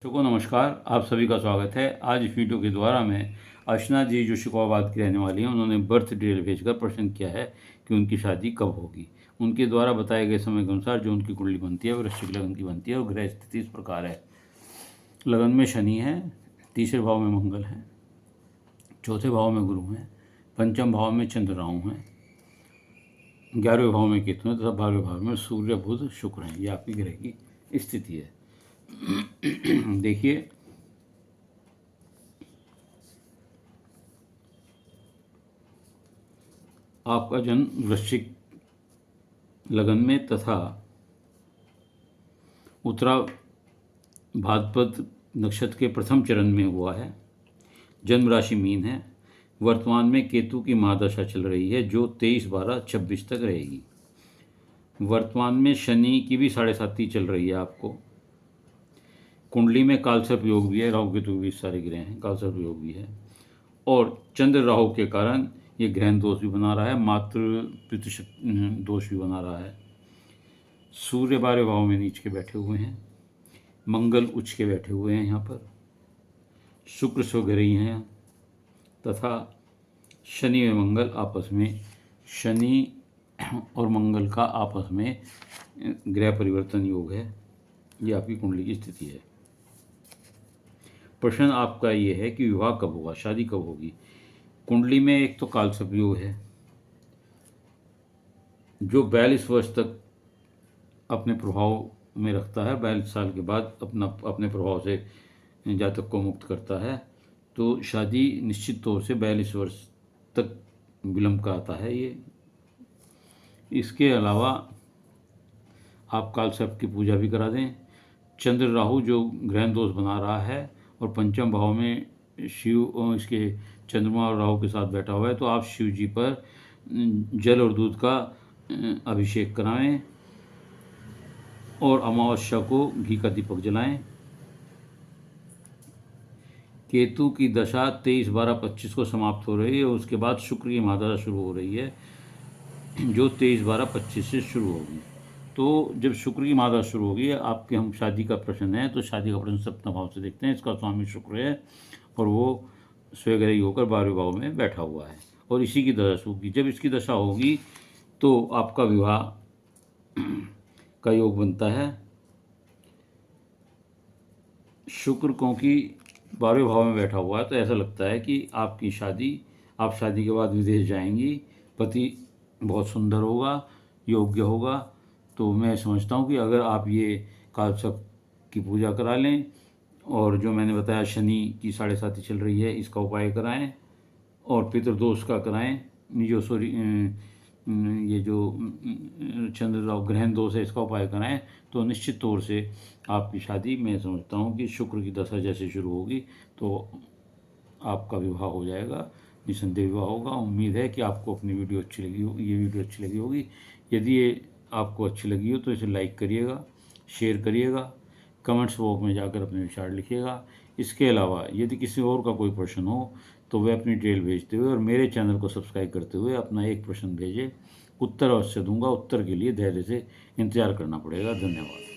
दर्शकों को नमस्कार, आप सभी का स्वागत है। आज इस वीडियो के द्वारा मैं अर्चना जी जो शिकोहाबाद की रहने वाली हैं, उन्होंने बर्थ डिटेल भेजकर प्रश्न किया है कि उनकी शादी कब होगी। उनके द्वारा बताए गए समय के अनुसार जो उनकी कुंडली बनती है वो वृश्चिक लगन की बनती है और ग्रह स्थिति इस प्रकार है। लगन में शनि है, तीसरे भाव में मंगल है, चौथे भाव में गुरु हैं, पंचम भाव में चंद्र राहु हैं, 11वें भाव में केतु हैं तथा 12वें भाव में सूर्य बुध शुक्र हैं। ये आपकी ग्रह की स्थिति है। देखिए, आपका जन्म वृश्चिक लगन में तथा उत्तरा भाद्रपद नक्षत्र के प्रथम चरण में हुआ है। जन्म राशि मीन है। वर्तमान में केतु की महादशा चल रही है जो 23/12/26 तक रहेगी। वर्तमान में शनि की भी 7.5 चल रही है आपको। कुंडली में कालसर्प योग भी है, राहु केतु भी सारे ग्रह हैं, कालसर्प योग भी है और चंद्र राहु के कारण ये ग्रहण दोष भी बना रहा है, मातृ पितृ दोष भी बना रहा है। सूर्य 12वें भाव में नीच के बैठे हुए हैं, मंगल उच्च के बैठे हुए हैं यहाँ पर, शुक्र स्वग्रही हैं तथा शनि व मंगल आपस में, शनि और मंगल का आपस में ग्रह परिवर्तन योग है। ये आपकी कुंडली की स्थिति है। प्रश्न आपका ये है कि विवाह कब होगा, शादी कब होगी। कुंडली में एक तो कालसर्प योग है जो 42 वर्ष तक अपने प्रभाव में रखता है। 42 साल के बाद अपने प्रभाव से जातक को मुक्त करता है। तो शादी निश्चित तौर से 42 वर्ष तक विलंब का आता है ये। इसके अलावा आप कालसर्प की पूजा भी करा दें। चंद्र राहु जो ग्रहण दोष बना रहा है और पंचम भाव में शिव इसके चंद्रमा और राहु के साथ बैठा हुआ है, तो आप शिव जी पर जल और दूध का अभिषेक कराएं और अमावस्या को घी का दीपक जलाएं। केतु की दशा 23/12/25 को समाप्त हो रही है और उसके बाद शुक्र की महादशा शुरू हो रही है जो 23/12/25 से शुरू होगी। तो जब शुक्र की महादशा शुरू होगी, आपके हम शादी का प्रश्न है तो शादी का प्रश्न सप्तम भाव से देखते हैं। इसका स्वामी शुक्र है और वो स्वग्रही होकर 12वें भाव में बैठा हुआ है और इसी की दशा होगी। जब इसकी दशा होगी तो आपका विवाह का योग बनता है। शुक्र क्योंकि 12वें भाव में बैठा हुआ है तो ऐसा लगता है कि आपकी शादी, आप शादी के बाद विदेश जाएंगी, पति बहुत सुंदर होगा, योग्य होगा। तो मैं समझता हूँ कि अगर आप ये कालसर्प की पूजा करा लें और जो मैंने बताया शनि की 7.5 चल रही है इसका उपाय कराएं और पितृदोष का कराएं, ये जो चंद्र राहु ग्रहण दोष है इसका उपाय कराएं, तो निश्चित तौर से आपकी शादी, मैं समझता हूँ कि शुक्र की दशा जैसे शुरू होगी तो आपका विवाह हो जाएगा, निसंदेह विवाह होगा। उम्मीद है कि आपको अपनी वीडियो अच्छी लगी हो, ये वीडियो अच्छी लगी होगी। यदि ये आपको अच्छी लगी हो तो इसे लाइक करिएगा, शेयर करिएगा, कमेंट्स बॉक्स में जाकर अपने विचार लिखिएगा। इसके अलावा यदि किसी और का कोई प्रश्न हो तो वह अपनी डिटेल भेजते हुए और मेरे चैनल को सब्सक्राइब करते हुए अपना एक प्रश्न भेजें। उत्तर अवश्य दूंगा। उत्तर के लिए धैर्य से इंतज़ार करना पड़ेगा। धन्यवाद।